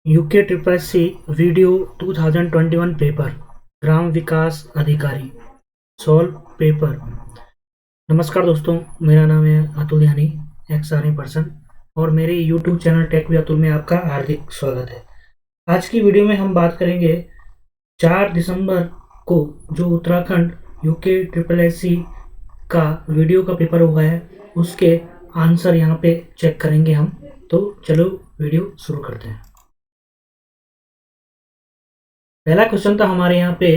UK triple C video 2021 paper ग्राम विकास अधिकारी सॉल्व पेपर। नमस्कार दोस्तों, मेरा नाम है अतुल यानी एक्स आर्मी पर्सन और मेरे YouTube channel tech with Atul में आपका हार्दिक स्वागत है। आज की वीडियो में हम बात करेंगे 4 दिसंबर को जो Uttarakhand UK triple S C का वीडियो का पेपर हुआ है उसके आंसर यहाँ पे चेक करेंगे हम। तो चलो वीडियो शुरू करते हैं। पहला क्वेश्चन था हमारे यहाँ पे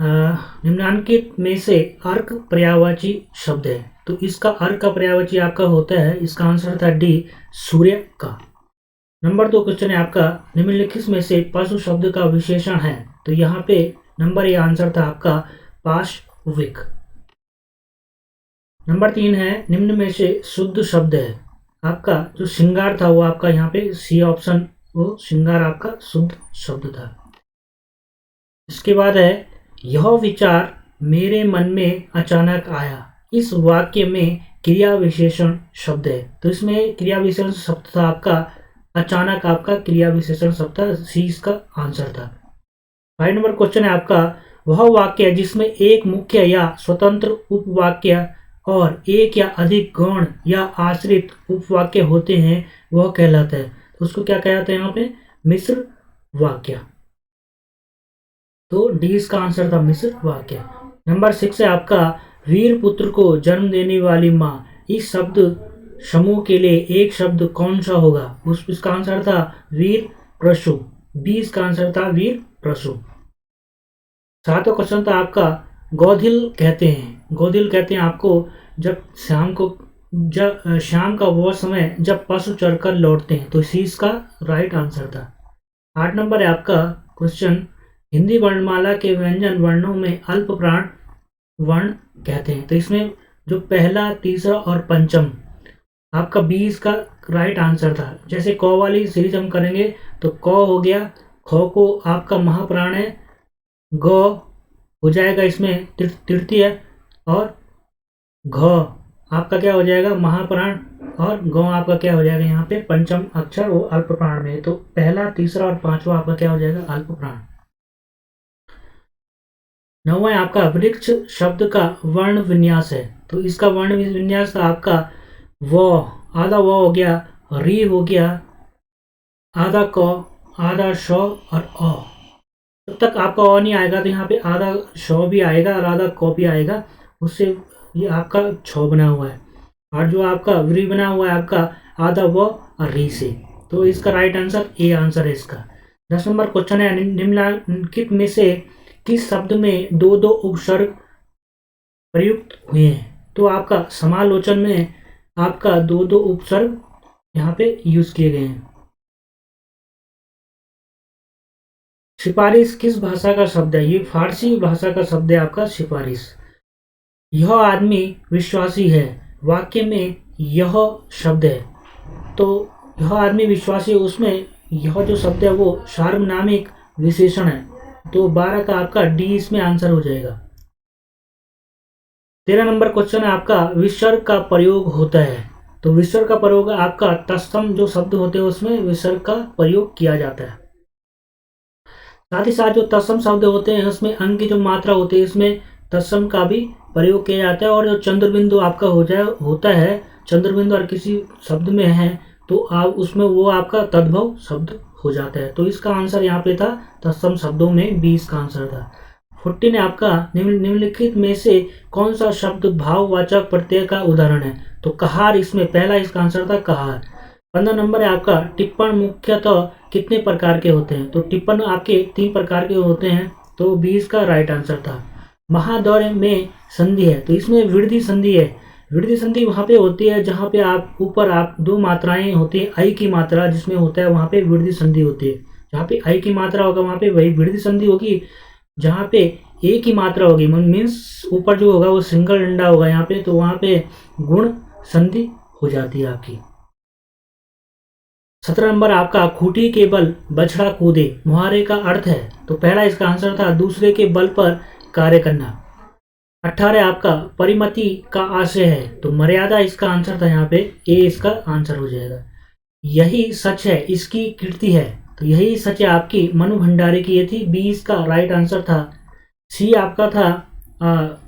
निम्नलिखित में से अर्क पर्यायवाची शब्द है, तो इसका अर्क का पर्यायवाची आपका होता है, इसका आंसर था डी सूर्य का। नंबर 2 क्वेश्चन है आपका निम्नलिखित में से पशु शब्द का विशेषण है, तो यहाँ पे नंबर ए आंसर था आपका पाशविक। नंबर 3 है निम्न में से शुद्ध शब्द है, आपका जो श्रृंगार था वो आपका यहाँ पे सी ऑप्शन, वो श्रृंगार आपका शुद्ध शब्द था। इसके बाद है यह विचार मेरे मन में अचानक आया, इस वाक्य में क्रिया विशेषण शब्द है, तो इसमें क्रिया विशेषण शब्द था आपका अचानक, आपका क्रिया विशेषण शब्द था, सी इसका आंसर था। 5 नंबर क्वेश्चन है आपका वह वाक्य जिसमें एक मुख्य या स्वतंत्र उपवाक्य और एक या अधिक गौण या आश्रित उपवाक्य होते हैं वह कहलाता है, तो उसको क्या कहते हैं यहाँ पे मिश्र वाक्य, तो डी इसका आंसर था मिश्र वाक्य। नंबर 6 है आपका वीर पुत्र को जन्म देने वाली माँ, इस शब्द समूह के लिए एक शब्द कौन सा होगा, इसका आंसर था वीर प्रसू, बी इसका आंसर था वीर प्रसू। 7वां क्वेश्चन था आपका गोधिल कहते हैं आपको जब शाम का वो समय जब पशु चरकर लौटते हैं, तो सी इसका राइट आंसर था। 8 नंबर है आपका क्वेश्चन हिंदी वर्णमाला के व्यंजन वर्णों में अल्प प्राण वर्ण कहते हैं, तो इसमें जो पहला, तीसरा और पंचम आपका बी इसका राइट आंसर था। जैसे क वाली सीरीज हम करेंगे तो क हो गया, ख को आपका महाप्राण है, ग हो जाएगा इसमें तृतीय, और घ आपका क्या हो जाएगा महाप्राण, और ग आपका क्या हो जाएगा यहाँ पे पंचम अक्षर वो अल्प प्राण में, तो पहला, तीसरा और पांचवा आपका क्या हो जाएगा अल्प प्राण। 9वां आपका वृक्ष शब्द का वर्ण विन्यास है, तो इसका वर्ण विन्यास था आपका व, आधा व हो गया, री हो गया, आधा क, आधा श और अ। जब तक आपका अ नहीं आएगा तो यहाँ पे आधा श भी आएगा और आधा क भी आएगा, उससे ये आपका छ बना हुआ है, और जो आपका व्री बना हुआ है आपका आधा व और री से, तो इसका राइट आंसर ए आंसर है इसका। 10 नंबर क्वेश्चन है निम्नलिखित में से किस शब्द में दो दो उपसर्ग प्रयुक्त हुए हैं, तो आपका समालोचन में आपका दो दो उपसर्ग यहाँ पे यूज किए गए हैं। सिफारिश किस भाषा का शब्द है, ये फारसी भाषा का शब्द है आपका सिफारिश। यह आदमी विश्वासी है, वाक्य में यह शब्द है, तो यह आदमी विश्वासी है, उसमें यह जो शब्द है वो सार्वनामिक विशेषण है, तो 12 का आपका डी इसमें आंसर हो जाएगा। 13 नंबर क्वेश्चन है आपका विसर्ग का प्रयोग होता है, तो विसर्ग का प्रयोग आपका तत्सम जो शब्द होते हैं उसमें विसर्ग का प्रयोग किया जाता है। साथ ही साथ जो तत्सम शब्द होते हैं उसमें अंग की जो मात्रा होती है इसमें तत्सम का भी प्रयोग किया जाता है, और जो चंद्र बिंदु आपका होता है, चंद्र बिंदु और किसी शब्द में है तो आप उसमें वो आपका तद्भव शब्द हो जाता है, तो इसका आंसर यहाँ पे था तत्सम शब्दों में 20 का आंसर था। 14 है आपका निम्नलिखित में से कौन सा शब्द भाववाचक प्रत्यय का उदाहरण है, तो कहार इसमें पहला इसका आंसर था कहार। 15 नंबर है आपका टिप्पण मुख्यतः कितने प्रकार के होते हैं, तो टिप्पण आपके 3 प्रकार के होते हैं, तो 20 का राइट आंसर था। महादौर में संधि है, तो इसमें वृद्धि संधि है, वृद्धि संधि वहाँ पे होती है जहाँ पे आप ऊपर आप 2 मात्राएं होती है, आई की मात्रा जिसमें होता है वहाँ पे वृद्धि संधि होती है, जहाँ पे आई की मात्रा होगा वहाँ पे वही वृद्धि संधि होगी, जहाँ पे ए की मात्रा होगी मीन्स ऊपर जो होगा वो सिंगल डंडा होगा यहाँ पे, तो वहाँ पे गुण संधि हो जाती है आपकी। 17 नंबर आपका खूंटी के बल बछड़ा कूदे मुहावरे का अर्थ है, तो पहला इसका आंसर था दूसरे के बल पर कार्य करना। 18 आपका परिमति का आशय है, तो मर्यादा इसका आंसर था यहाँ पे ए इसका आंसर हो जाएगा। यही सच है इसकी कीर्ति है, तो यही सच है आपकी मनु भंडारी की, ये थी 20 का राइट आंसर था। सी आपका था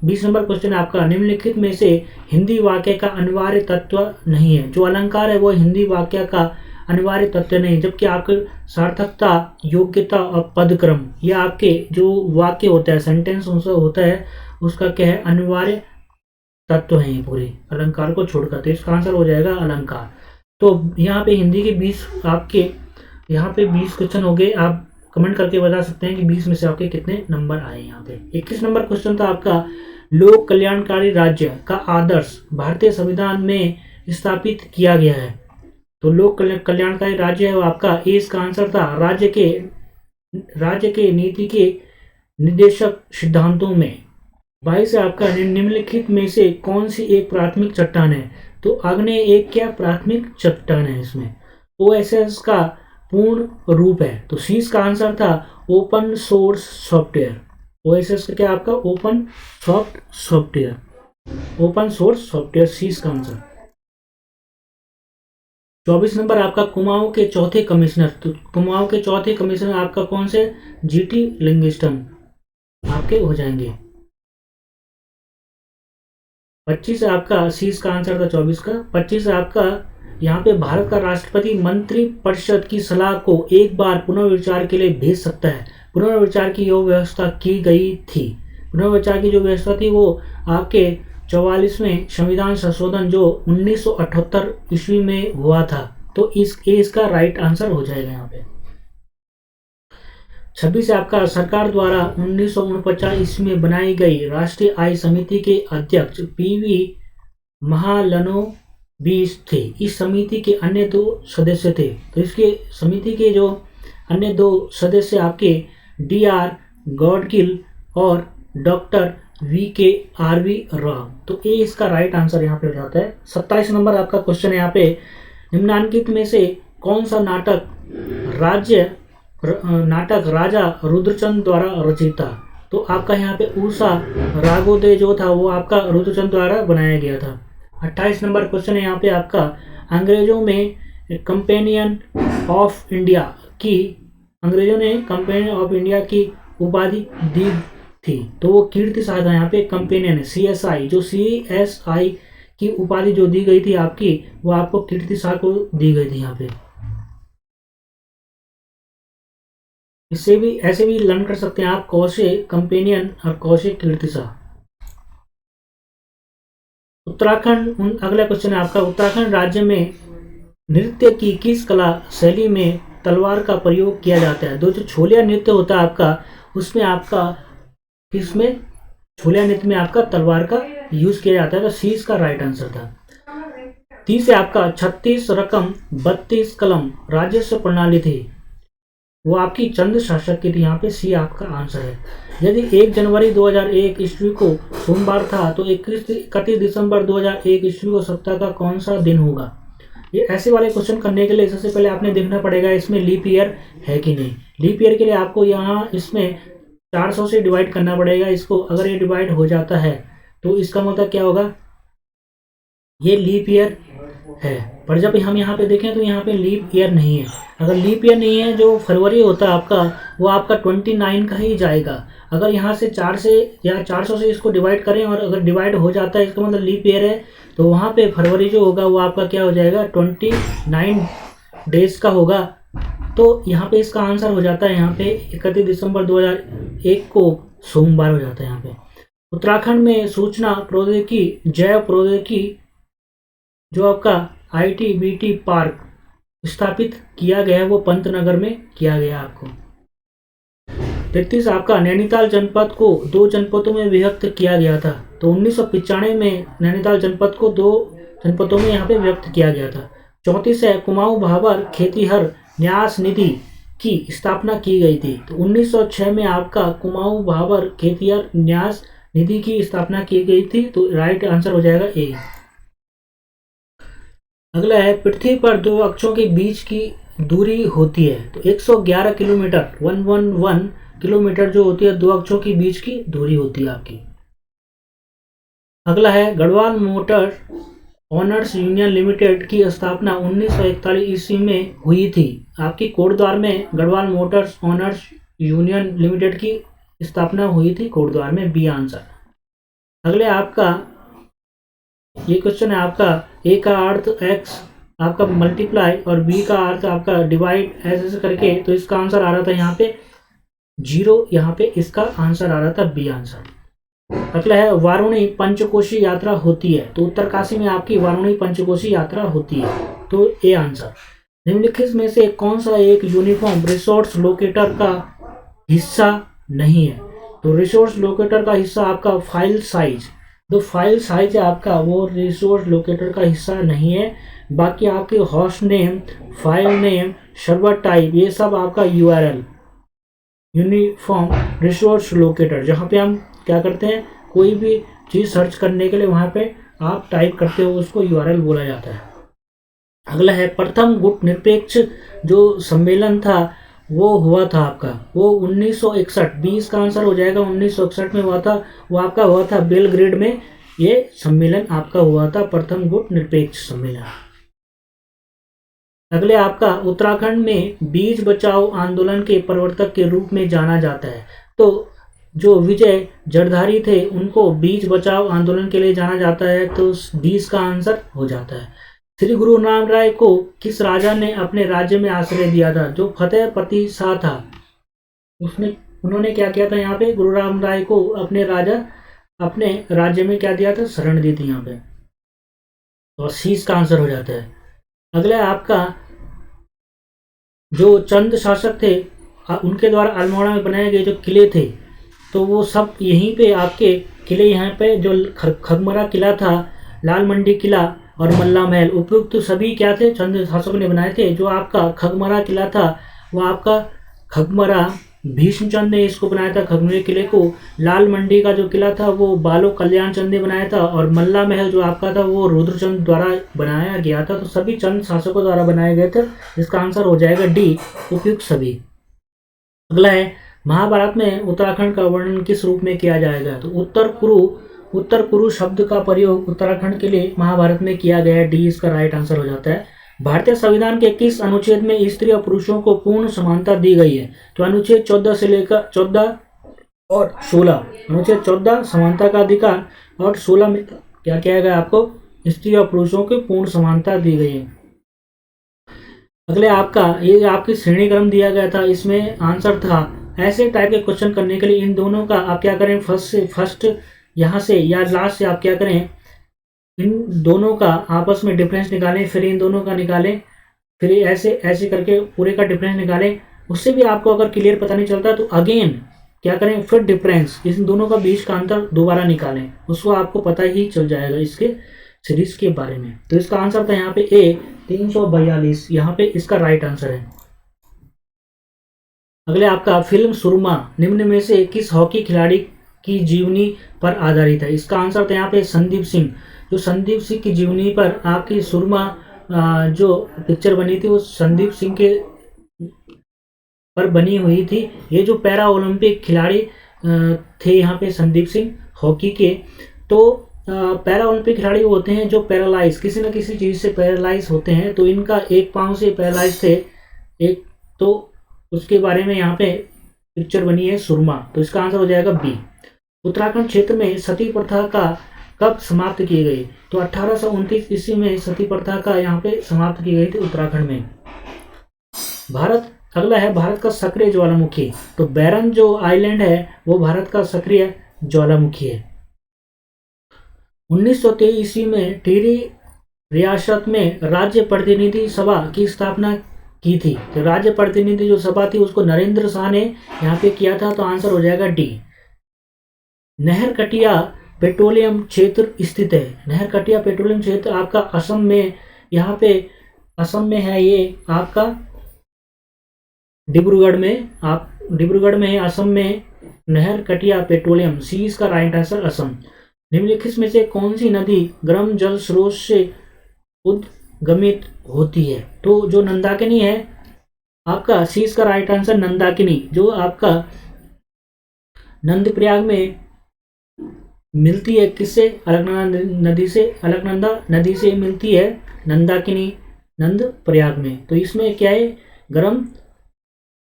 20 नंबर क्वेश्चन आपका, निम्नलिखित में से हिंदी वाक्य का अनिवार्य तत्व नहीं है। जो अलंकार है वो हिंदी वाक्य का अनिवार्य तत्व नहीं, जबकि आपके सार्थकता, योग्यता और पदक्रम, ये आपके जो वाक्य होता है, सेंटेंस होता है, उसका क्या है, अनिवार्य तत्व है ये पूरे अलंकार को छोड़कर। तो इसका आंसर हो जाएगा अलंकार। तो यहाँ पे हिंदी के 20 आपके यहाँ पे 20 क्वेश्चन हो गए। आप कमेंट करके बता सकते हैं कि 20 में से आपके कितने नंबर आए। यहाँ पे 21 नंबर क्वेश्चन था आपका, लोक कल्याणकारी राज्य का आदर्श भारतीय संविधान में स्थापित किया गया है। तो लोक कल्याणकारी राज्य है वो आपका, ए इसका आंसर था। राज्य के नीति के निर्देशक सिद्धांतों में 22 आपका, निम्नलिखित में से कौन सी एक प्राथमिक चट्टान है। तो आग्नेय एक क्या प्राथमिक चट्टान है, इसमें ओएसएस का पूर्ण रूप है। तो सी इसका आंसर था ओपन सोर्स सॉफ्टवेयर। ओएसएस का क्या आपका, open software, open source software, C इसका आंसर। 24 नंबर आपका, कुमाऊं के चौथे कमिश्नर। तो कुमाऊं के चौथे कमिश्नर आपका कौन से, जीटी लिंगिस्टन आपके हो जाएंगे। 25 आपका, सी इसका आंसर था 24 का। 25 आपका, यहाँ पे भारत का राष्ट्रपति मंत्री परिषद की सलाह को एक बार पुनर्विचार के लिए भेज सकता है। पुनर्विचार की जो व्यवस्था की गई थी, पुनर्विचार की जो व्यवस्था थी वो आपके 44वें संविधान संशोधन जो 1978 ईस्वी में हुआ था। तो इसका राइट आंसर हो जाएगा यहाँ पे। 26 आपका, सरकार द्वारा 1949 ईस्वी में बनाई गई राष्ट्रीय आय समिति के अध्यक्ष पीवी महालनोबिस थे। इस समिति के अन्य 2 सदस्य थे। तो इसके समिति के जो अन्य 2 सदस्य आपके DR गॉडगिल और डॉक्टर VKRV राव। तो ए इसका राइट आंसर यहाँ पे हो जाता है। 27 नंबर आपका क्वेश्चन है यहाँ पे, निम्नलिखित में से कौन सा नाटक राजा रुद्रचंद द्वारा रचित था। तो आपका यहाँ पे उषा रागोदय जो था वो आपका रुद्रचंद द्वारा बनाया गया था। 28 नंबर क्वेश्चन है यहाँ पे आपका, अंग्रेजों ने कंपेनियन ऑफ इंडिया की उपाधि दी थी। तो वो कीर्ति साधा यहाँ पे कंपेनियन है, CSI, जो CSI की उपाधि जो दी गई थी आपकी, वो आपको कीर्ति साह को दी गई थी यहाँ पे। इससे भी ऐसे भी लर्न कर सकते हैं आप, कौशे कंपेनियन और कौशे कीर्तिसा। उत्तराखंड, अगला क्वेश्चन है आपका, उत्तराखंड राज्य में नृत्य की किस कला शैली में तलवार का प्रयोग किया जाता है। जो छोलिया नृत्य होता है आपका, उसमें आपका किसमें, छोलिया नृत्य में आपका तलवार का यूज किया जाता है। तो सी इसका राइट आंसर था। 30 है आपका, 36 रकम 32 कलम राजस्व प्रणाली थी, वो आपकी चंद शासक की थी। यहाँ पे सी आपका आंसर है। यदि 1 जनवरी 2001 ईस्वी को सोमवार था तो 31 दिसंबर 2001 ईस्वी को सप्ताह का कौन सा दिन होगा। ये ऐसे वाले क्वेश्चन करने के लिए सबसे पहले आपने देखना पड़ेगा इसमें लीप ईयर है कि नहीं। लीप ईयर के लिए आपको यहाँ इसमें 400 से डिवाइड करना पड़ेगा इसको। अगर ये डिवाइड हो जाता है तो इसका मतलब क्या होगा, ये लीप ईयर है। पर जब हम यहाँ पे देखें तो यहाँ पे लीप ईयर नहीं है। अगर लीप ईयर नहीं है, जो फरवरी होता है आपका, वो आपका 29 का ही जाएगा। अगर यहाँ से 4 से या 400 से इसको डिवाइड करें और अगर डिवाइड हो जाता है इसका मतलब लीप ईयर है, तो वहाँ पे फरवरी जो होगा वो आपका क्या हो जाएगा, 29 डेज का होगा। तो यहाँ पे इसका आंसर हो जाता है यहाँ पे 31 दिसंबर 2001 को सोमवार हो जाता है यहाँ पे। उत्तराखंड में सूचना प्रौद्योगिकी, जैव प्रौद्योगिकी जो आपका ITBT पार्क स्थापित किया गया है वो पंतनगर में किया गया आपको। 33 आपका, नैनीताल जनपद को 2 जनपदों में विभक्त किया गया था। तो 1995 में नैनीताल जनपद को 2 जनपदों में यहाँ पे विभक्त किया गया था। 34 है, कुमाऊं भाबर खेतीहर न्यास निधि की स्थापना की गई थी। तो 1906 में आपका कुमाऊं भाबर खेतीहर न्यास निधि की स्थापना की गई थी। तो राइट आंसर हो जाएगा ए। अगला है, पृथ्वी पर 2 अक्षों के बीच की दूरी होती है। तो 111 किलोमीटर 111 किलोमीटर जो होती है 2 अक्षों के बीच की दूरी होती है आपकी। अगला है, Garhwal motor honours union limited की स्थापना 1941 ईस्वी में हुई थी। आपकी कोटद्वार में Garhwal Motors honours union limited की स्थापना हुई थी कोटद्वार में, बी आंसर। अगले आपका ये क्वेश्चन है आपका, ए का अर्थ एक्स आपका मल्टीप्लाई और बी का अर्थ आपका डिवाइड ऐसे करके, तो इसका आंसर आ रहा था यहाँ पे 0, यहाँ पे इसका आंसर आ रहा था बी आंसर। अगला है वारुणी पंचकोशी यात्रा होती है, तो उत्तरकाशी में आपकी वारुणी पंचकोशी यात्रा होती है, तो ए आंसर। निम्नलिखित में से कौन सा एक यूनिफॉर्म रिसोर्स लोकेटर का हिस्सा नहीं है? तो रिसोर्स लोकेटर का हिस्सा आपका फाइल साइज, जो फाइल साइज है आपका वो रिसोर्स लोकेटर का हिस्सा नहीं है। बाकी आपके host name, file name, server type, ये सब आपका यूआरएल यूनिफॉर्म रिसोर्स लोकेटर, जहाँ पे हम क्या करते हैं, कोई भी चीज़ सर्च करने के लिए वहाँ पे आप टाइप करते हो, उसको यूआरएल बोला जाता है। अगला है प्रथम गुट निरपेक्ष जो सम्मेलन था वो हुआ था आपका, वो 1961, 20 का आंसर हो जाएगा, 1961 में हुआ था। वो आपका हुआ था बेलग्रेड में, ये सम्मेलन आपका हुआ था प्रथम गुट निरपेक्ष सम्मेलन। अगले आपका उत्तराखंड में बीज बचाओ आंदोलन के प्रवर्तक के रूप में जाना जाता है, तो जो विजय जड़धारी थे उनको बीज बचाओ आंदोलन के लिए जाना जाता है, तो 20 का आंसर हो जाता है। श्री गुरु राम राय को किस राजा ने अपने राज्य में आश्रय दिया था? जो फतेहपति शाह था उन्होंने क्या किया था यहाँ पे, गुरु राम राय को अपने राज्य में क्या दिया था, शरण दी थी यहाँ पे, और 30 का आंसर हो जाता है। अगला आपका जो चंद शासक थे उनके द्वारा अल्मोड़ा में बनाए गए जो किले थे, तो वो सब यहीं पे आपके किले, यहाँ पे जो खगमरा किला था, लाल मंडी किला और मल्ला महल, उपयुक्त तो सभी क्या थे, चंद शासकों ने बनाए थे। जो आपका खगमरा किला था वो आपका खगमरा भीष्मचंद ने इसको बनाया था, खगमरे किले को। लाल मंडी का जो किला था वो बालो कल्याण चंद ने बनाया था, और मल्ला महल जो आपका था वो रुद्रचंद द्वारा बनाया गया था। तो सभी चंद शासकों द्वारा बनाए गए थे, इसका आंसर हो जाएगा डी, उपयुक्त सभी। अगला है महाभारत में उत्तराखंड का वर्णन किस रूप में किया जाएगा? तो उत्तर कुरु शब्द का प्रयोग उत्तराखंड के लिए महाभारत में किया गया है, डी इसका राइट आंसर हो जाता है। भारतीय संविधान के किस अनुच्छेद में स्त्री और पुरुषों को पूर्ण समानता दी गई है? तो अनुच्छेद 14 से लेकर 14 और 16, अनुच्छेद 14 समानता का अधिकार, और 16 में क्या किया गया आपको, स्त्री और पुरुषों को पूर्ण समानता दी गई है। अगले आपका ये आपकी श्रेणी क्रम दिया गया था, इसमें आंसर था ऐसे टाइप के क्वेश्चन करने के लिए इन दोनों का आप क्या करें, फर्स्ट यहाँ से या लास्ट से आप क्या करें, इन दोनों का आपस में डिफरेंस निकालें, फिर इन दोनों का निकालें, फिर ऐसे ऐसे करके पूरे का डिफरेंस निकालें। उससे भी आपको अगर क्लियर पता नहीं चलता तो अगेन क्या करें, फिर डिफरेंस इन दोनों का बीच का अंतर दोबारा निकालें, उसको आपको पता ही चल जाएगा इसके सीरीज के बारे में। तो इसका आंसर था यहाँ पे ए 342, यहाँ पे इसका राइट आंसर है। अगले आपका फिल्म सुरमा निम्न में से किस हॉकी खिलाड़ी की जीवनी पर आधारित है? इसका आंसर था यहाँ पे संदीप सिंह। जो संदीप सिंह की जीवनी पर आपकी सुरमा जो पिक्चर बनी थी वो संदीप सिंह के पर बनी हुई थी। ये जो पैरा ओलंपिक खिलाड़ी थे यहाँ पे संदीप सिंह हॉकी के, तो पैरा ओलंपिक खिलाड़ी होते हैं जो पैरालाइज, किसी न किसी चीज़ से पैरालाइज होते हैं, तो इनका एक पाँव से पैरालाइज थे एक, तो उसके बारे में यहाँ पे पिक्चर बनी है सुरमा, तो इसका आंसर हो जाएगा बी। उत्तराखंड क्षेत्र में सती प्रथा का कब समाप्त की गई? तो 1829 ईस्वी में सती प्रथा का यहाँ पे समाप्त की गई थी उत्तराखंड में। अगला है भारत का सक्रिय ज्वालामुखी, तो बैरन जो आइलैंड है वो भारत का सक्रिय ज्वालामुखी है। 1923 ईस्वी में टिहरी रियासत में राज्य प्रतिनिधि सभा की स्थापना की थी, तो राज्य प्रतिनिधि जो सभा थी उसको नरेंद्र शाह ने यहाँ पे किया था, तो आंसर हो जाएगा डी। नहरकटिया पेट्रोलियम क्षेत्र स्थित है, नहरकटिया पेट्रोलियम क्षेत्र आपका असम में, यहाँ पे असम में है, ये आपका डिब्रूगढ़ में है, असम में नहरकटिया पेट्रोलियम, सी इसका राइट आंसर असम। निम्नलिखित में से कौन सी नदी गर्म जल स्रोत से उद्गमित होती है? तो जो नंदाकिनी है आपका, सी इसका राइट आंसर नंदाकिनी, जो आपका नंदप्रयाग में मिलती है किससे? अलकनंदा नदी से। अलकनंदा नदी से मिलती है नंदाकिनी नंद प्रयाग में। तो इसमें क्या है? गर्म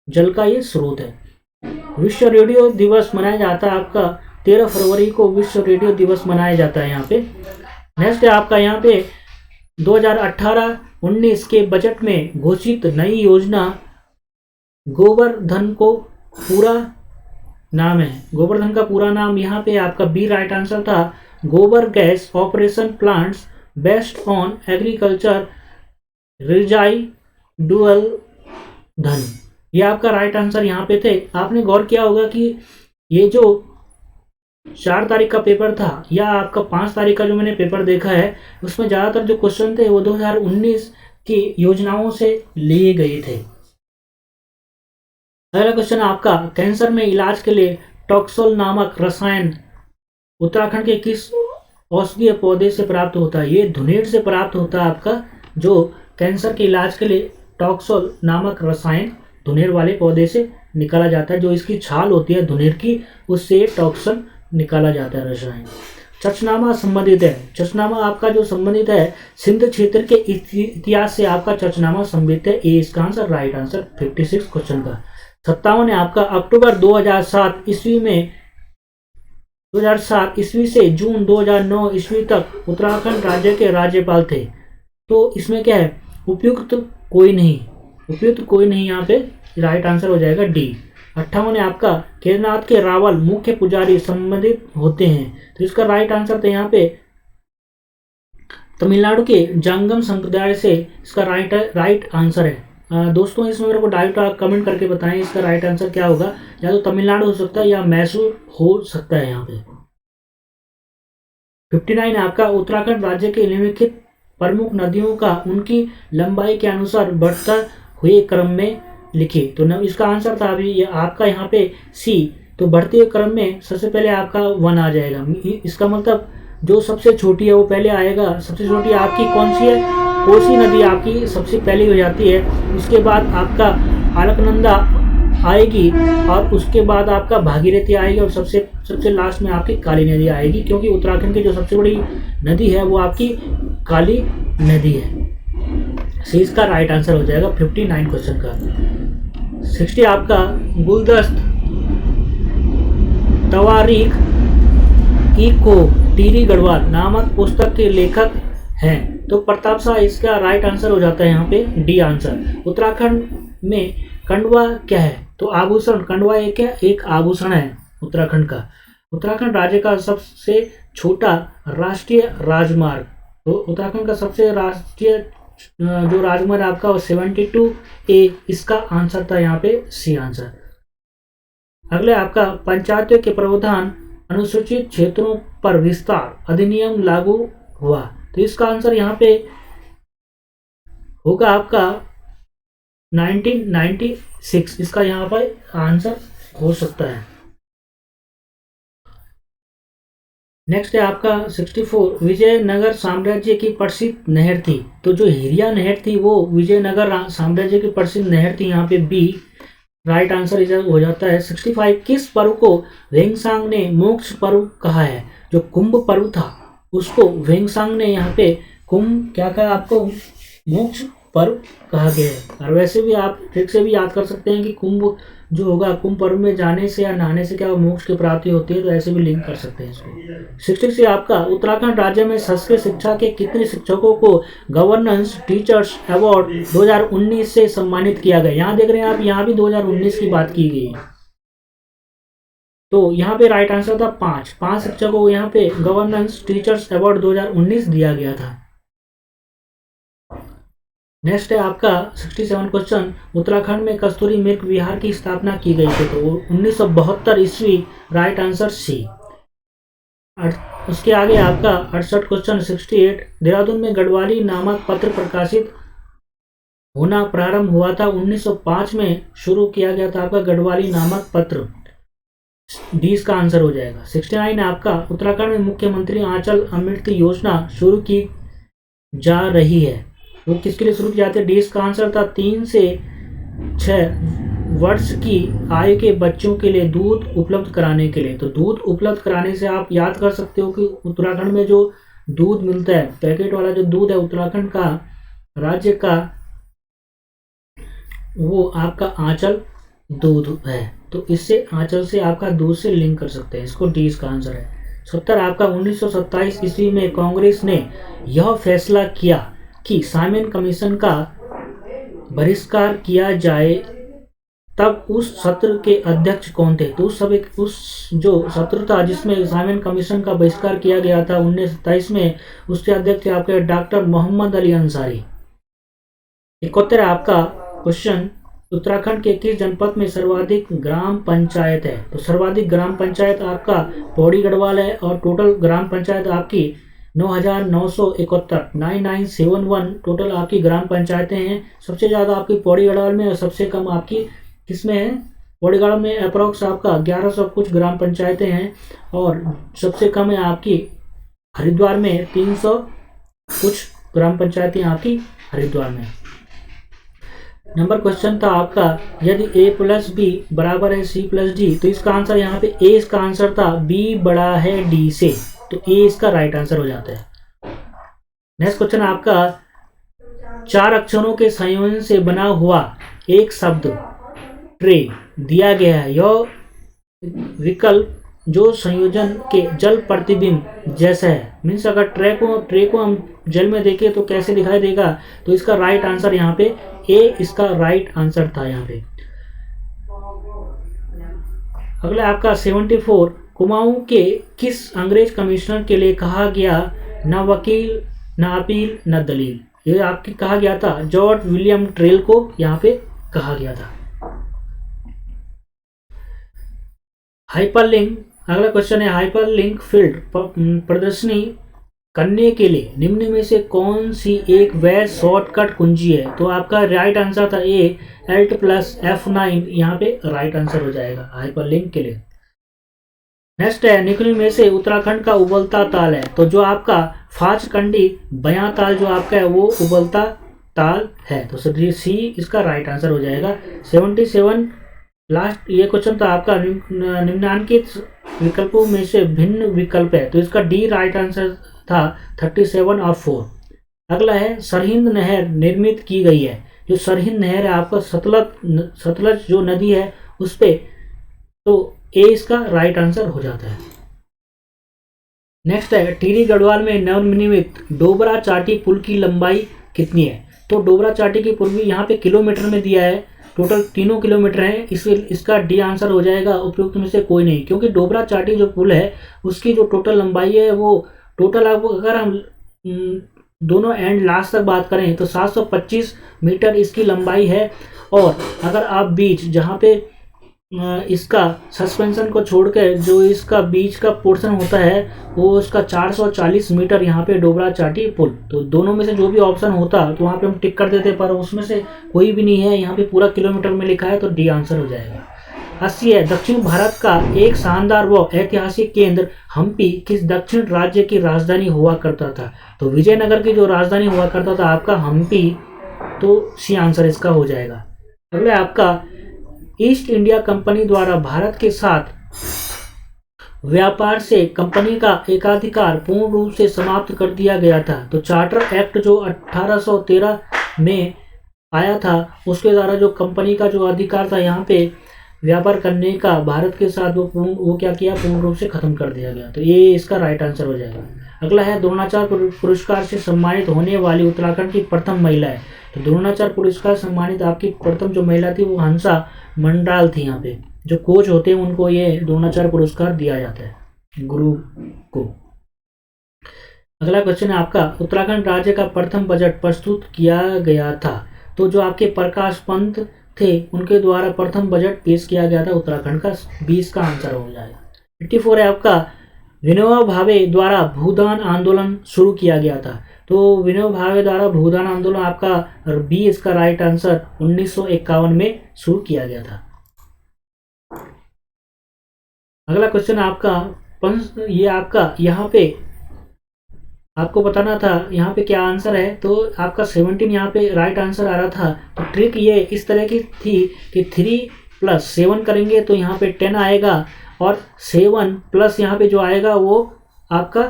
जल का ये स्रोत है। विश्व रेडियो दिवस मनाया जाता है आपका 13 फरवरी को विश्व रेडियो दिवस मनाया जाता है यहाँ पे। नेक्स्ट है आपका यहाँ पे 2018-19 के बजट में घोषित नई योजना गोवर्धन को पूरा नाम है। गोवर्धन का पूरा नाम यहाँ पे आपका बी राइट आंसर था, गोबर gas operation plants based on agriculture रिजाई डुअल धन। ये आपका राइट आंसर यहाँ पे थे। आपने गौर किया होगा कि ये जो 4 तारीख का पेपर था या आपका 5 तारीख का जो मैंने पेपर देखा है उसमें ज़्यादातर जो क्वेश्चन थे वो 2019 की योजनाओं से लिए गए थे। अगला क्वेश्चन आपका, कैंसर में इलाज के लिए टॉक्सोल नामक रसायन उत्तराखंड के किस औषधीय पौधे से प्राप्त होता है? ये धुनेर से प्राप्त होता है आपका। जो कैंसर के इलाज के लिए टॉक्सोल नामक रसायन धुनेर वाले पौधे से निकाला जाता है। जो इसकी छाल होती है धुनेर की, उससे टॉक्सिन निकाला जाता है रसायन। चचनामा संबंधित है। चचनामा आपका जो संबंधित है सिंध क्षेत्र के इतिहास से आपका चचनामा संबंधित है। ए इसका आंसर राइट आंसर 56 क्वेश्चन का। 57 है आपका, अक्टूबर 2007 ईस्वी से जून 2009 ईस्वी तक उत्तराखंड राज्य के राज्यपाल थे। तो इसमें क्या है? उपयुक्त कोई नहीं। उपयुक्त कोई नहीं यहाँ पे राइट आंसर हो जाएगा डी। 58 है आपका, केदारनाथ के रावल मुख्य पुजारी संबंधित होते हैं। तो इसका राइट आंसर था यहाँ पे तमिलनाडु के जांगम संप्रदाय से इसका राइट आंसर है। दोस्तों इसमें मेरे को डायरेक्ट कमेंट करके बताएं इसका राइट आंसर क्या होगा। या तो तमिलनाडु हो सकता है या मैसूर हो सकता है यहाँ पे। 59 है आपका, उत्तराखंड राज्य के निम्नलिखित प्रमुख नदियों का उनकी लंबाई के अनुसार बढ़ता हुए क्रम में लिखिए। तो इसका आंसर था अभी आपका यहाँ पे सी। तो बढ़ते हुए क्रम में सबसे पहले आपका 1 आ जाएगा। इसका मतलब जो सबसे छोटी है वो पहले आएगा। सबसे छोटी आपकी कौन सी है? कोसी नदी आपकी सबसे पहले हो जाती है। उसके बाद आपका अलकनंदा आएगी और उसके बाद आपका भागीरथी आएगी और सबसे लास्ट में आपकी काली नदी आएगी, क्योंकि उत्तराखंड की जो सबसे बड़ी नदी है वो आपकी काली नदी है। सी इसका राइट आंसर हो जाएगा 59 क्वेश्चन का। 60 आपका, गुलदस्त तवारीख इको टीरी गढ़वाल नामक पुस्तक के लेखक हैं। तो प्रताप शाह इसका राइट आंसर हो जाता है यहाँ पे डी आंसर। उत्तराखंड में कंडवा क्या है? तो आभूषण। कंडवा एक आभूषण है उत्तराखंड का। उत्तराखंड राज्य का सबसे छोटा राष्ट्रीय राजमार्ग। तो उत्तराखंड का सबसे राष्ट्रीय जो राजमार्ग आपका 72A इसका आंसर था यहाँ पे सी आंसर। अगले आपका, पंचायतों के प्रावधान अनुसूचित क्षेत्रों पर विस्तार अधिनियम लागू हुआ। तो इसका आंसर यहाँ पे होगा आपका 1996। इसका यहाँ पर आंसर हो सकता है। नेक्स्ट है आपका 64, विजयनगर साम्राज्य की प्रसिद्ध नहर थी। तो जो हिरिया नहर थी वो विजयनगर साम्राज्य की प्रसिद्ध नहर थी। यहाँ पे बी राइट आंसर इधर हो जाता है। 65, किस पर्व को वेंगसांग ने मोक्ष पर्व कहा है? जो कुंभ पर्व था उसको वेंगसांग ने यहाँ पे कुंभ क्या कहा आपको? मोक्ष पर्व कहा गया है। और वैसे भी आप ट्रिक से भी याद कर सकते हैं कि कुंभ जो होगा, कुंभ पर्व में जाने से या नहाने से क्या मोक्ष की प्राप्ति होती है। तो ऐसे भी लिंक कर सकते हैं इसको। 66 आपका, उत्तराखंड राज्य में संस्कृत शिक्षा के कितने शिक्षकों को गवर्नेंस टीचर्स अवार्ड 2019 से सम्मानित किया गया? यहाँ देख रहे हैं आप, यहाँ भी 2019 की बात की गई है। तो यहाँ पे राइट आंसर था 5 शिक्षकों को यहाँ पे गवर्नेंस टीचर्स अवार्ड 2019 दिया गया था। नेक्स्ट है आपका 67 क्वेश्चन, उत्तराखंड में कस्तूरी मृग विहार की स्थापना की गई थी। तो 1972 ईस्वी राइट आंसर सी। उसके आगे आपका 68 क्वेश्चन 68, देहरादून में गढ़वाली नामक पत्र प्रकाशित होना प्रारंभ हुआ था। 1905 में शुरू किया गया था आपका गढ़वाली नामक पत्र। डी इसका आंसर हो जाएगा। 69 आपका, उत्तराखंड में मुख्यमंत्री आंचल अमृति योजना शुरू की जा रही है। वो किसके लिए शुरू की जाती है? डी इसका आंसर था 3 से 6 वर्ष की आयु के बच्चों के लिए दूध उपलब्ध कराने के लिए। तो दूध उपलब्ध कराने से आप याद कर सकते हो कि उत्तराखंड में जो दूध मिलता है, पैकेट वाला जो दूध है उत्तराखंड का राज्य का, वो आपका आंचल दूध है। तो इससे आंचल से आपका दूध से लिंक कर सकते हैं। इसको डी इसका आंसर है। 70 आपका 1927 ईस्वी में कांग्रेस ने यह फैसला किया कि साइमन कमीशन का बहिष्कार किया जाए। तब उस सत्र के अध्यक्ष कौन थे? तो उस जो सत्र था जिसमें साइमन कमीशन का बहिष्कार किया गया था 1927 में, उसके अध्यक्ष थे आपके डॉक्टर मोहम्मद अली अंसारी। 71 आपका क्वेश्चन, उत्तराखंड के किस जनपद में सर्वाधिक ग्राम पंचायत है? तो सर्वाधिक ग्राम पंचायत आपका पौड़ी गढ़वाल है और टोटल ग्राम पंचायत आपकी 9,971 9971 टोटल आपकी ग्राम पंचायतें हैं। सबसे ज़्यादा आपकी पौड़ी गढ़वाल में और सबसे कम आपकी किसमें है? पौड़ी गढ़वाल में अप्रोक्स आपका 1100 कुछ ग्राम पंचायतें हैं और सबसे कम है आपकी हरिद्वार में 300 कुछ ग्राम पंचायतें आपकी हरिद्वार में। नंबर क्वेश्चन था आपका, यदि a+b बराबर है c+d, तो इसका आंसर यहाँ पे a इसका आंसर था, b बड़ा है d से, तो a इसका राइट आंसर हो जाता है। नेक्स्ट क्वेश्चन आपका, 4 अक्षरों के संयोजन से बना हुआ एक शब्द ट्रे दिया गया है। यह विकल्प जो संयोजन के जल प्रतिबिंब जैसा है, मीन्स अगर ट्रे को हम जल में देखें तो कैसे दिखाई देगा? तो इसका राइट आंसर यहाँ पे ए इसका राइट आंसर था यहाँ पे। अगला आपका 74, कुमाऊं के किस अंग्रेज कमिश्नर के लिए कहा गया न वकील न अपील न दलील? ये आपकी कहा गया था जॉर्ज विलियम ट्रेल को यहाँ पे कहा गया था। हाइपरलिंक, अगला क्वेश्चन है, हाइपरलिंक फील्ड प्रदर्शनी करने के लिए निम्न में से कौन सी एक वैध शॉर्टकट कुंजी है? तो आपका राइट आंसर था ए Alt+F9, यहाँ पे राइट आंसर हो जाएगा हाइपरलिंक के लिए। नेक्स्ट है, निम्न में से उत्तराखंड का उबलता ताल है। तो जो आपका फाचकंडी बयां ताल जो आपका है वो उबलता ताल है, तो सी इसका राइट आंसर हो जाएगा। 77 लास्ट ये क्वेश्चन था आपका, निम्नलिखित विकल्पों में से भिन्न विकल्प है, तो इसका डी राइट आंसर था 37 और 4। अगला है, सरहिंद नहर निर्मित की गई है। जो सरहिंद नहर है आपका सतलज जो नदी है उस पे, तो ए इसका राइट आंसर हो जाता है। नेक्स्ट है, टिहरी गढ़वाल में नवनिर्मित डोबरा चाटी पुल की लंबाई कितनी है? तो डोबरा चाटी की पुल भी यहाँ पे किलोमीटर में दिया है, टोटल 3 किलोमीटर है, इसका डी आंसर हो जाएगा उपयुक्त में से कोई नहीं, क्योंकि डोबरा चाटी जो पुल है उसकी जो टोटल लंबाई है वो टोटल आपको अगर हम दोनों एंड लास्ट तक बात करें तो 725 मीटर इसकी लंबाई है। और अगर आप बीच जहाँ पे इसका सस्पेंशन को छोड़कर जो इसका बीच का पोर्शन होता है वो इसका 440 मीटर यहाँ पे डोबरा चाटी पुल, तो दोनों में से जो भी ऑप्शन होता तो वहाँ पे हम टिक कर देते, पर उसमें से कोई भी नहीं है, यहाँ पे पूरा किलोमीटर में लिखा है, तो डी आंसर हो जाएगा। 80 है, दक्षिण भारत का एक शानदार व ऐतिहासिक केंद्र हम्पी किस दक्षिण राज्य की राजधानी हुआ करता था? तो विजयनगर की जो राजधानी हुआ करता था आपका हम्पी, तो सी आंसर इसका हो जाएगा। अगला आपका, ईस्ट इंडिया कंपनी द्वारा भारत के साथ व्यापार से कंपनी का एकाधिकार पूर्ण रूप से समाप्त कर दिया गया था। तो चार्टर एक्ट जो 1813 में आया था उसके द्वारा जो कंपनी का जो अधिकार था यहाँ पे व्यापार करने का भारत के साथ वो क्या किया, पूर्ण रूप से खत्म कर दिया गया, तो ये इसका राइट आंसर हो जाएगा। अगला है, द्रोणाचार्य पुरस्कार से सम्मानित होने वाली उत्तराखंड की प्रथम महिला है। तो द्रोणाचार्य पुरस्कार सम्मानित आपकी प्रथम जो महिला थी वो हंसा मंडाल थी। यहाँ पे जो कोच होते हैं उनको ये द्रोणाचार्य पुरस्कार दिया जाता है, गुरु को। अगला क्वेश्चन है आपका, उत्तराखंड राज्य का प्रथम बजट प्रस्तुत किया गया था। तो जो आपके प्रकाश पंत थे उनके द्वारा प्रथम बजट पेश किया गया था उत्तराखंड का, 20 का आंसर हो जाएगा। 84 है आपका, विनोबा भावे द्वारा भूदान आंदोलन शुरू किया गया था। तो विनोबा भावे द्वारा भूदान आंदोलन आपका बी इसका राइट आंसर 1951 में शुरू किया गया था। अगला क्वेश्चन आपका ये आपका यहाँ पे आपको बताना था यहाँ पे क्या आंसर है, तो आपका 17 यहाँ पे राइट आंसर आ रहा था। तो ट्रिक ये इस तरह की थी कि प्लस 7 करेंगे तो यहाँ पे 10 आएगा, और 7 प्लस यहाँ पे जो आएगा वो आपका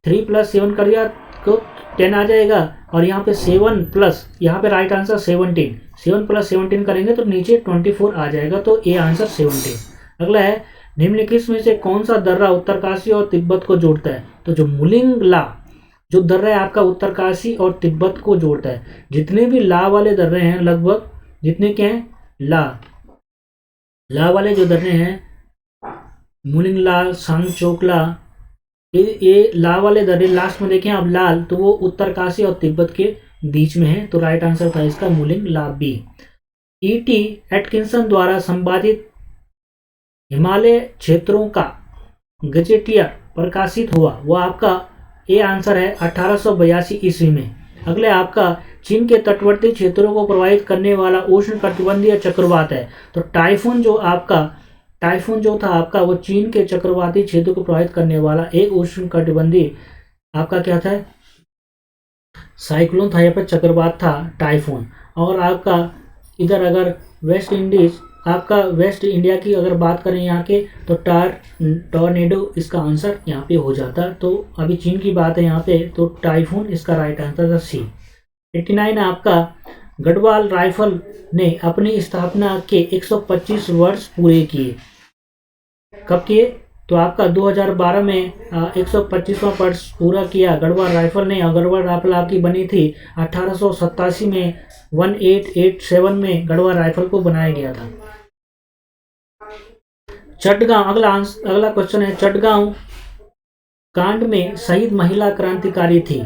3 प्लस 7 कर दिया तो 10 आ जाएगा, और यहाँ पे 7 प्लस यहाँ पे राइट आंसर 17, 7 प्लस 17 करेंगे तो नीचे 24 आ जाएगा, तो ए आंसर 17। अगला है निम्नलिखित में से कौन सा दर्रा उत्तरकाशी और तिब्बत को जोड़ता है? तो जो मुलिंग ला जो दर्रा है आपका उत्तरकाशी और तिब्बत को जोड़ता है। जितने भी ला वाले दर्रे हैं, लगभग जितने के हैं ला वाले जो दर्रे हैं, मुलिंग ला, सांगचोकला, ये ला वाले दर्रे लास्ट में देखें आप लाल, तो वो उत्तरकाशी और तिब्बत के बीच में है, तो राइट आंसर था इसका मुलिंग ला बी। E.T. एटकिंसन द्वारा संपादित हिमालय क्षेत्रों का गजेटियर प्रकाशित हुआ, वो आपका ए आंसर है 1882 ईस्वी में। अगले आपका चीन के तटवर्ती क्षेत्रों को प्रभावित करने वाला उष्णकटिबंधीय चक्रवात है। तो टाइफून जो था आपका वो चीन के चक्रवाती क्षेत्र को प्रभावित करने वाला एक उष्णकटिबंधीय आपका क्या था, साइक्लोन था या फिर चक्रवात था टाइफून। और आपका इधर अगर वेस्ट इंडिया की अगर बात करें यहाँ के, तो टॉर्नेडो इसका आंसर यहाँ पे हो जाता। तो अभी चीन की बात है यहाँ पे, तो टाइफून इसका राइट आंसर था सी। 89 आपका गढ़वाल राइफल ने अपनी स्थापना के 125 वर्ष पूरे किए। कब किए? तो आपका 2012 में 125वां वर्ष पूरा किया गढ़वाल राइफल ने। गढ़वाल राइफल आपकी बनी थी 1887 में, 1887 में गढ़वाल राइफल को बनाया गया था। चटगांव, अगला क्वेश्चन है, चटगांव कांड में शहीद महिला क्रांतिकारी थी।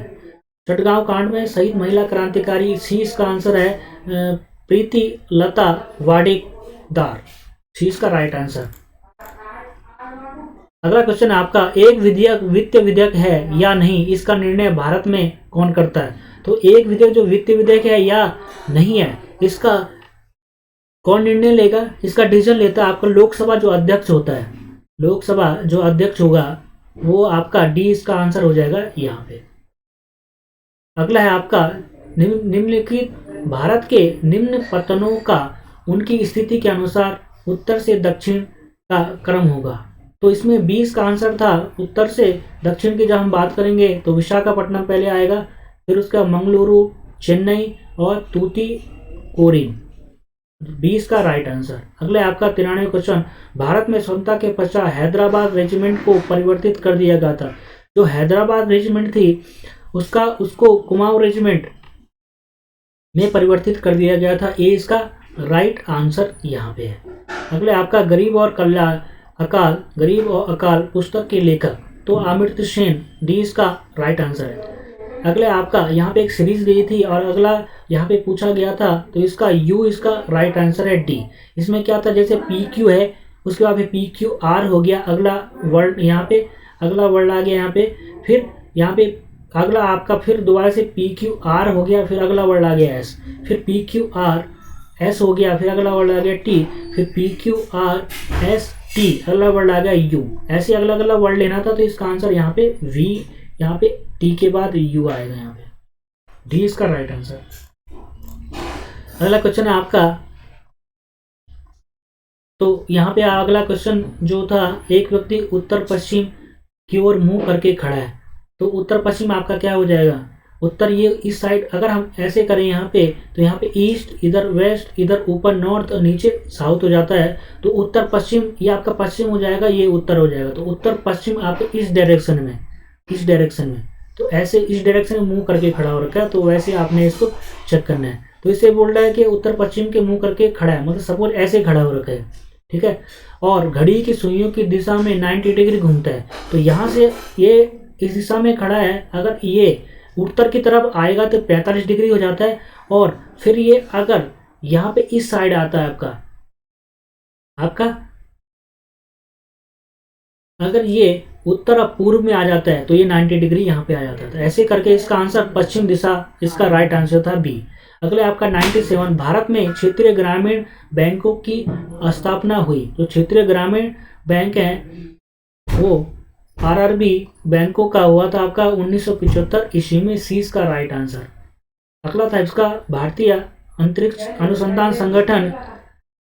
चटगांव कांड में शहीद महिला क्रांतिकारी, सी इसका आंसर है प्रीति लता वाडेदार, सी इसका राइट आंसर। अगला क्वेश्चन है आपका, एक विधेयक वित्तीय विधेयक है या नहीं, इसका निर्णय भारत में कौन करता है? तो एक विधेयक जो वित्तीय विधेयक है या नहीं है, इसका कौन निर्णय लेगा? इसका डिसीजन लेता है आपका लोकसभा जो अध्यक्ष होता है। लोकसभा जो अध्यक्ष होगा वो आपका डी इसका आंसर हो जाएगा यहाँ पे। अगला है आपका निम्नलिखित भारत के निम्न पत्तनों का उनकी स्थिति के अनुसार उत्तर से दक्षिण का क्रम होगा। तो इसमें 20 का आंसर था। उत्तर से दक्षिण की जब हम बात करेंगे तो विशाखापट्टनम पहले आएगा, फिर उसका मंगलुरु, चेन्नई और तूतीकोरिन, 20 का राइट आंसर। अगले आपका 93 क्वेश्चन, भारत में स्वतंत्रता के पश्चात हैदराबाद रेजिमेंट को परिवर्तित कर दिया गया था। जो हैदराबाद रेजिमेंट थी उसको कुमाऊं रेजिमेंट में परिवर्तित कर दिया गया था, ए इसका राइट आंसर यहाँ पे है। अगले आपका गरीब और अकाल पुस्तक के लेखक, तो अमर्त्य सेन, डी इसका राइट आंसर है। अगले आपका यहाँ पे एक सीरीज दी थी और अगला यहाँ पे पूछा गया था, तो इसका यू इसका राइट आंसर है डी। इसमें क्या था, जैसे पी क्यू है उसके बाद पी क्यू आर हो गया, अगला वर्ड यहाँ पे अगला वर्ड आ गया यहाँ पे, फिर यहाँ पे अगला आपका फिर दोबारा से पी क्यू आर हो गया, फिर अगला वर्ड आ गया एस, फिर पी क्यू आर एस हो गया, फिर अगला वर्ड आ गया टी, फिर P Q R S T, अगला वर्ड आ गया यू। ऐसे अगला अगला वर्ड लेना था, तो इसका आंसर यहाँ पे वी, यहाँ पे टी के बाद यू आएगा, यहाँ पे डी इसका राइट आंसर। अगला क्वेश्चन है आपका, तो यहाँ पे अगला क्वेश्चन जो था, एक व्यक्ति उत्तर पश्चिम की ओर मुंह करके खड़ा है, तो उत्तर पश्चिम आपका क्या हो जाएगा, उत्तर ये इस साइड। अगर हम ऐसे करें यहाँ पे, तो यहाँ पे ईस्ट, इधर वेस्ट, इधर ऊपर नॉर्थ और नीचे साउथ हो जाता है, तो उत्तर पश्चिम ये आपका पश्चिम हो जाएगा, ये उत्तर हो जाएगा। तो उत्तर पश्चिम आपके इस डायरेक्शन में, तो ऐसे इस डायरेक्शन में मुंह करके खड़ा हो रखा है, तो वैसे आपने इसको चेक करना है। तो इसे बोल रहा है कि उत्तर पश्चिम के मुंह करके खड़ा है, मतलब सपोज ऐसे खड़ा हो रखा है, ठीक है, और घड़ी की सुइयों की दिशा में 90 डिग्री घूमता है। तो यहाँ से ये इस दिशा में खड़ा है, अगर ये उत्तर की तरफ आएगा तो 45 डिग्री हो जाता है, और फिर ये अगर यहाँ पे इस साइड आता है आपका अगर ये उत्तर और पूर्व में आ जाता है, तो ये 90 डिग्री यहाँ पे आ जाता है। ऐसे करके इसका आंसर पश्चिम दिशा इसका राइट आंसर था बी। अगले आपका 97, भारत में क्षेत्रीय ग्रामीण बैंकों की स्थापना हुई। जो क्षेत्रीय ग्रामीण बैंक हैं वो आरआरबी बैंकों का हुआ था आपका 1975 ईस्वी में, सी का राइट आंसर। अगला था इसका, भारतीय अंतरिक्ष अनुसंधान संगठन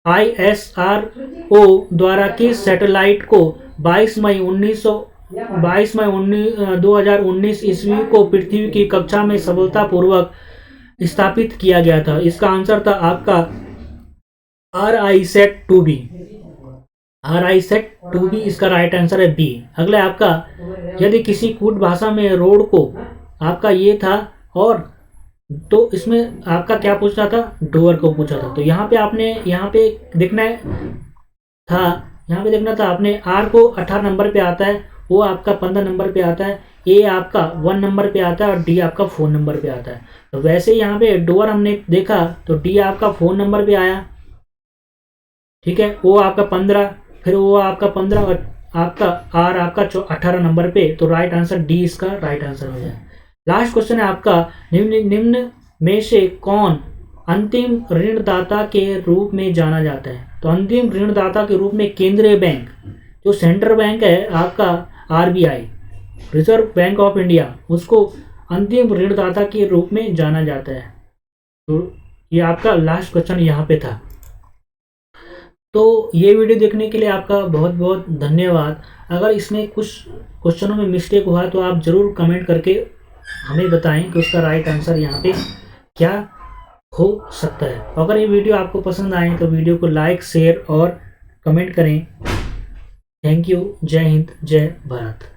ISRO द्वारा किस सैटेलाइट को 22 मई 2019 ईस्वी को पृथ्वी की कक्षा में सफलतापूर्वक स्थापित किया गया था? इसका आंसर था आपका RISAT-2B। RISAT-2B इसका राइट आंसर है बी। अगला आपका, यदि किसी कूट भाषा में रोड को आपका ये था और तो इसमें आपका क्या पूछा था? डोअर को पूछा था। तो यहाँ पे देखना था आपने, आर को 18 नंबर पे आता है, वो आपका 15 नंबर पे आता है, ए आपका 1 नंबर पे आता है और डी आपका 4 नंबर पे आता है। तो वैसे यहाँ पे डोअर हमने देखा तो डी आपका 4 नंबर पे आया, ठीक है। ओ आपका 15, फिर वो आपका 15 और आपका आर आपका 18 नंबर पे। तो राइट आंसर डी इसका राइट आंसर हो जाए। लास्ट क्वेश्चन है आपका, निम्न में से कौन अंतिम ऋणदाता के रूप में जाना जाता है? तो अंतिम ऋणदाता के रूप में केंद्रीय बैंक, जो सेंट्रल बैंक है आपका RBI, reserve bank of India, उसको अंतिम ऋणदाता के रूप में जाना जाता है। तो ये आपका लास्ट क्वेश्चन यहाँ पे था। तो ये वीडियो देखने के लिए आपका बहुत बहुत धन्यवाद। अगर इसमें कुछ क्वेश्चनों में मिस्टेक हुआ तो आप ज़रूर कमेंट करके हमें बताएं कि उसका राइट आंसर यहाँ पे क्या हो सकता है। अगर ये वीडियो आपको पसंद आए तो वीडियो को लाइक, शेयर और कमेंट करें। Thank you. जय हिंद, जय भारत।